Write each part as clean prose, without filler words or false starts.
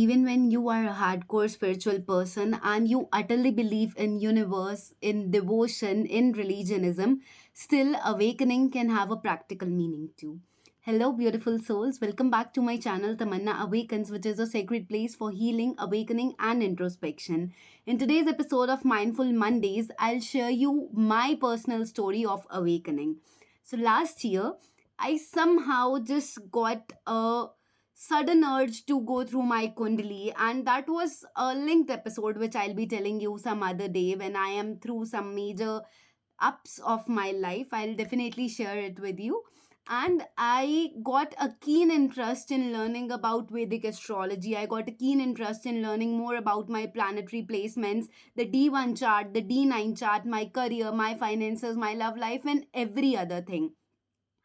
Even when you are a hardcore spiritual person and you utterly believe in universe, in devotion, in religionism, still awakening can have a practical meaning too. Hello, beautiful souls. Welcome back to my channel, Tamanna Awakens, which is a sacred place for healing, awakening, and introspection. In today's episode of Mindful Mondays, I'll share you my personal story of awakening. So, last year, I somehow just got a sudden urge to go through my kundali, and that was a linked episode which I'll be telling you some other day when I am through some major ups of my life. I'll definitely share it with you. And I got a keen interest in learning about Vedic astrology. I got a keen interest in learning more about my planetary placements, the D1 chart, the D9 chart, my career, my finances, my love life, and every other thing.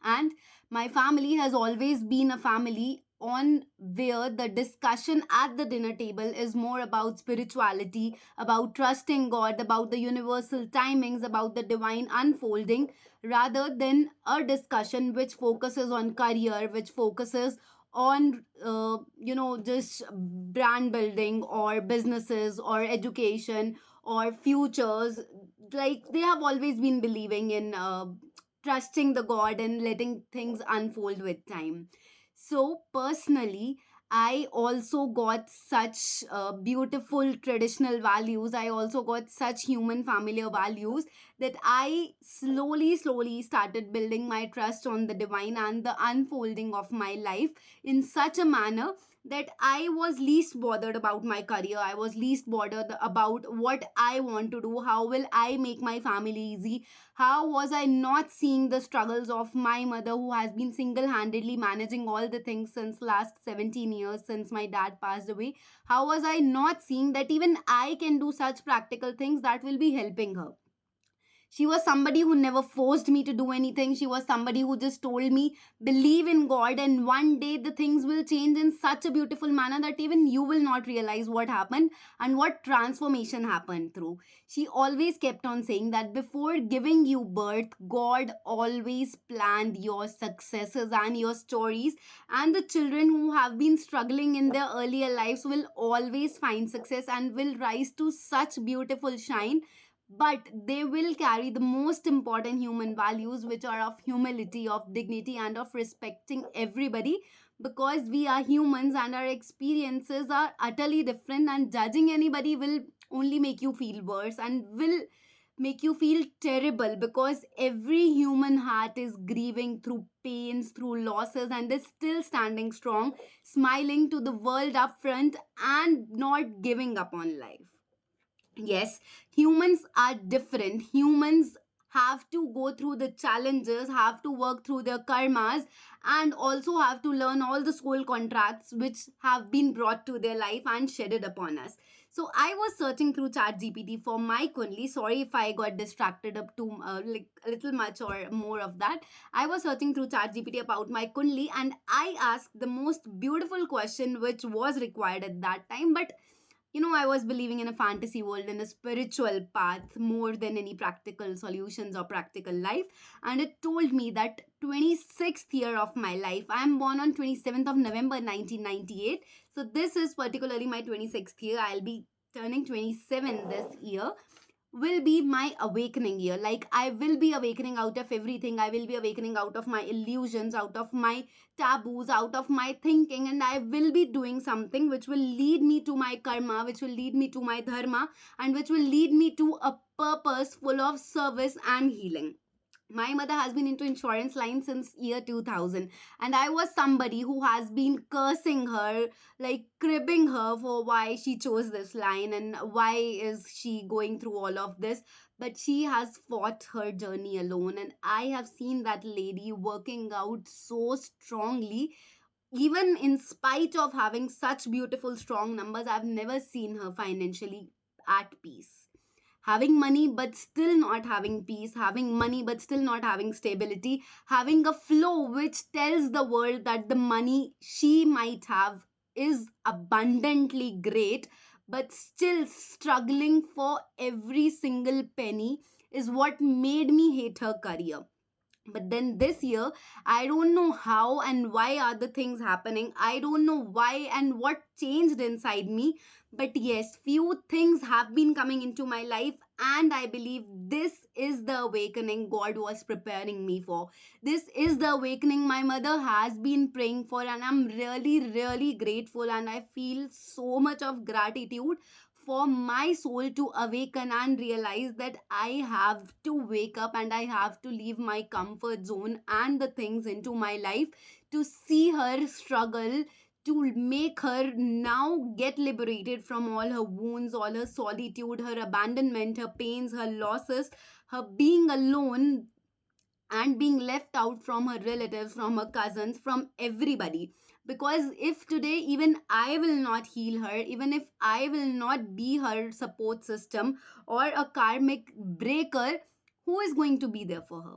And my family has always been a family on where the discussion at the dinner table is more about spirituality, about trusting God, about the universal timings, about the divine unfolding, rather than a discussion which focuses on career, which focuses on just brand building or businesses or education or futures. Like, they have always been believing in trusting the God and letting things unfold with time. So, personally, I also got such beautiful traditional values. I also got such human familiar values that I slowly started building my trust on the divine and the unfolding of my life in such a manner that I was least bothered about my career. I was least bothered about what I want to do. How will I make my family easy? How was I not seeing the struggles of my mother, who has been single handedly managing all the things since last 17 years since my dad passed away? How was I not seeing that even I can do such practical things that will be helping her? She was somebody who never forced me to do anything. She was somebody who just told me, believe in God, and one day the things will change in such a beautiful manner that even you will not realize what happened and what transformation happened through. She always kept on saying that before giving you birth, God always planned your successes and your stories, and the children who have been struggling in their earlier lives will always find success and will rise to such beautiful shine, but they will carry the most important human values, which are of humility, of dignity, and of respecting everybody, because we are humans and our experiences are utterly different, and judging anybody will only make you feel worse and will make you feel terrible, because every human heart is grieving through pains, through losses, and is still standing strong, smiling to the world up front and not giving up on life. Yes, humans are different. Humans have to go through the challenges, have to work through their karmas, and also have to learn all the soul contracts which have been brought to their life and shedded upon us. So I was searching through ChatGPT for my Kunli. Sorry if I got distracted up to like a little much or more of that. I was searching through ChatGPT about my Kunli, and I asked the most beautiful question which was required at that time. But I was believing in a fantasy world, in a spiritual path more than any practical solutions or practical life. And it told me that 26th year of my life, I am born on 27th of November 1998. So this is particularly my 26th year. I'll be turning 27 this year, will be my awakening year. Like, I will be awakening out of everything. I will be awakening out of my illusions, out of my taboos, out of my thinking, and I will be doing something which will lead me to my karma, which will lead me to my dharma, and which will lead me to a purpose full of service and healing. My mother has been into insurance line since year 2000, and I was somebody who has been cursing her, like cribbing her for why she chose this line and why is she going through all of this. But she has fought her journey alone, and I have seen that lady working out so strongly. Even in spite of having such beautiful strong numbers, I've never seen her financially at peace. Having money but still not having peace, having money but still not having stability, having a flow which tells the world that the money she might have is abundantly great, but still struggling for every single penny, is what made me hate her career. But then this year, I don't know how and why are the things happening. I don't know why and what changed inside me. But yes, few things have been coming into my life, and I believe this is the awakening God was preparing me for. This is the awakening my mother has been praying for, and I'm really, really grateful. And I feel so much of gratitude for my soul to awaken and realize that I have to wake up and I have to leave my comfort zone and the things into my life to see her struggle, to make her now get liberated from all her wounds, all her solitude, her abandonment, her pains, her losses, her being alone and being left out from her relatives, from her cousins, from everybody. Because if today even I will not heal her, even if I will not be her support system or a karmic breaker, who is going to be there for her?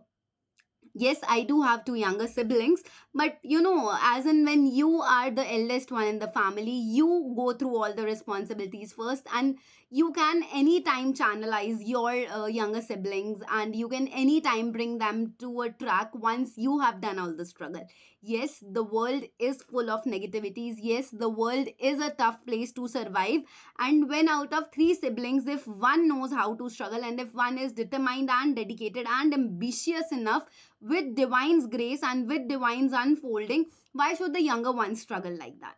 Yes, I do have two younger siblings, but as in when you are the eldest one in the family, you go through all the responsibilities first, and you can anytime channelize your younger siblings, and you can anytime bring them to a track once you have done all the struggle. Yes, the world is full of negativities. Yes, the world is a tough place to survive. And when out of three siblings, if one knows how to struggle, and if one is determined and dedicated and ambitious enough, with divine's grace and with divine's unfolding, why should the younger one struggle like that?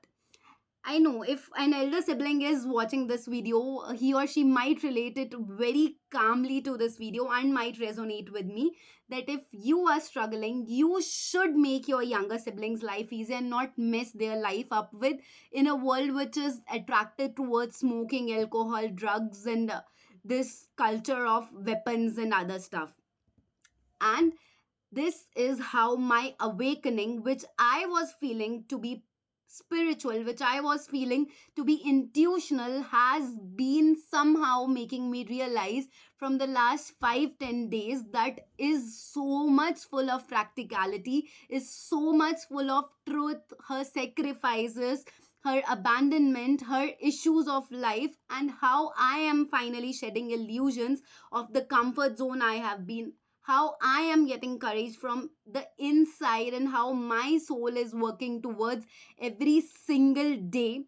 I know if an elder sibling is watching this video, he or she might relate it very calmly to this video and might resonate with me that if you are struggling, you should make your younger siblings' life easier and not mess their life up with in a world which is attracted towards smoking, alcohol, drugs, and this culture of weapons and other stuff. And this is how my awakening, which I was feeling to be spiritual, which I was feeling to be intuitional, has been somehow making me realize from the last 5-10 days that is so much full of practicality, is so much full of truth, her sacrifices, her abandonment, her issues of life, and how I am finally shedding illusions of the comfort zone I have been, how I am getting courage from the inside, and how my soul is working towards every single day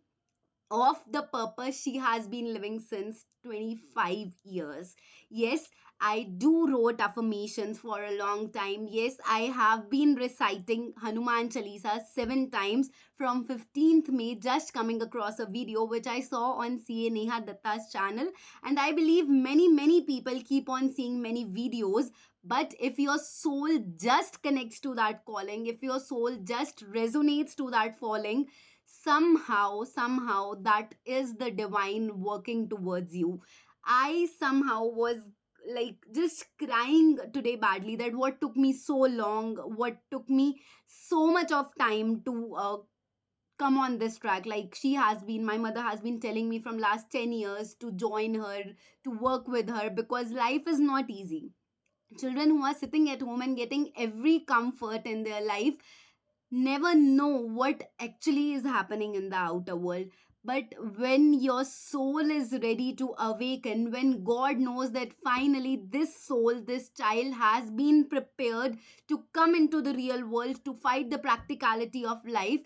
of the purpose she has been living since 25 years. Yes, I do wrote affirmations for a long time. Yes, I have been reciting Hanuman Chalisa 7 times from 15th May, just coming across a video which I saw on CA Neha Datta's channel. And I believe many people keep on seeing many videos. But if your soul just connects to that calling, if your soul just resonates to that falling, somehow that is the divine working towards you. I somehow was like just crying today badly that what took me so long, what took me so much of time to come on this track. Like she has been, my mother has been telling me from last 10 years to join her, to work with her, because life is not easy. Children who are sitting at home and getting every comfort in their life never know what actually is happening in the outer world. But when your soul is ready to awaken, when God knows that finally this soul, this child has been prepared to come into the real world to fight the practicality of life,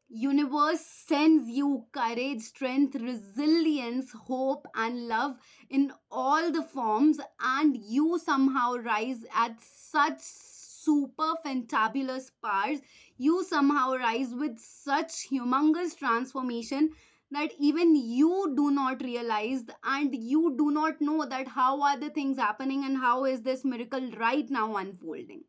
universe sends you courage, strength, resilience, hope and love in all the forms, and you somehow rise at such super fantabulous powers. You somehow rise with such humongous transformation that even you do not realize, and you do not know that how are the things happening and how is this miracle right now unfolding.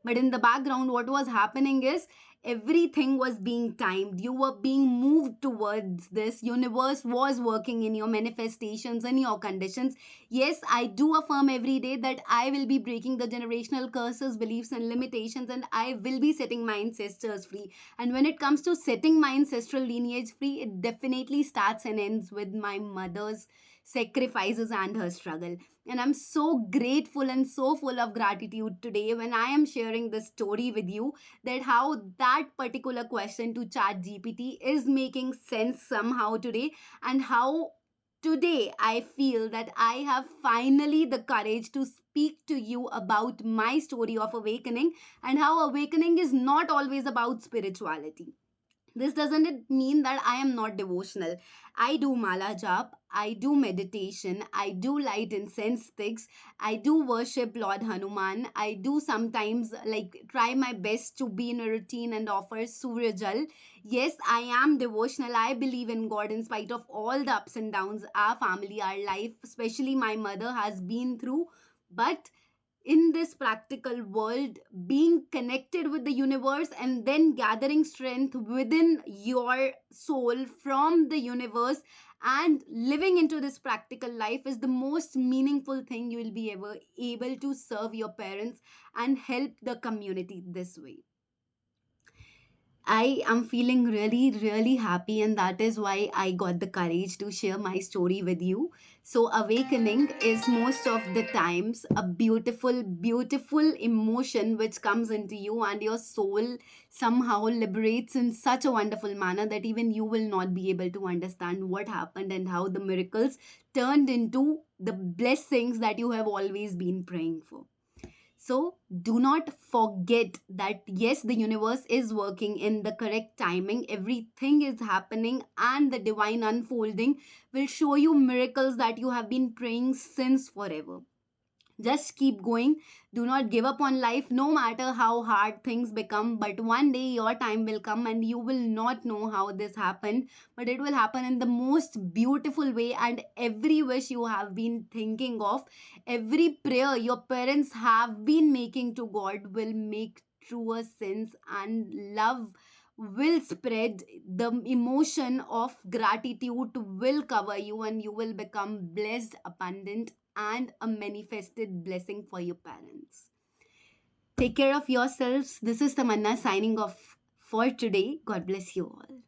But in the background, what was happening is everything was being timed. You were being moved towards this. Universe was working in your manifestations and your conditions. Yes, I do affirm every day that I will be breaking the generational curses, beliefs, and limitations, and I will be setting my ancestors free. And when it comes to setting my ancestral lineage free, it definitely starts and ends with my mother's sacrifices and her struggle. And I'm so grateful and so full of gratitude today when I am sharing this story with you, that how that particular question to chat GPT is making sense somehow today, and how today I feel that I have finally the courage to speak to you about my story of awakening, and how awakening is not always about spirituality. This doesn't it mean that I am not devotional. I do mala jap, I do meditation, I do light incense sticks, I do worship Lord Hanuman, I do sometimes like try my best to be in a routine and offer surya jal. Yes, I am devotional, I believe in God in spite of all the ups and downs our family, our life, especially my mother has been through. But in this practical world, being connected with the universe and then gathering strength within your soul from the universe and living into this practical life is the most meaningful thing you will be ever able to serve your parents and help the community this way. I am feeling really, really happy, and that is why I got the courage to share my story with you. So, awakening is most of the times a beautiful, beautiful emotion which comes into you, and your soul somehow liberates in such a wonderful manner that even you will not be able to understand what happened and how the miracles turned into the blessings that you have always been praying for. So do not forget that yes, the universe is working in the correct timing. Everything is happening, and the divine unfolding will show you miracles that you have been praying since forever. Just keep going. Do not give up on life, no matter how hard things become. But one day your time will come and you will not know how this happened. But it will happen in the most beautiful way. And every wish you have been thinking of, every prayer your parents have been making to God will make truer sense, and love will spread. The emotion of gratitude will cover you, and you will become blessed, abundant, and a manifested blessing for your parents. Take care of yourselves. This is Tamanna signing off for today. God bless you all.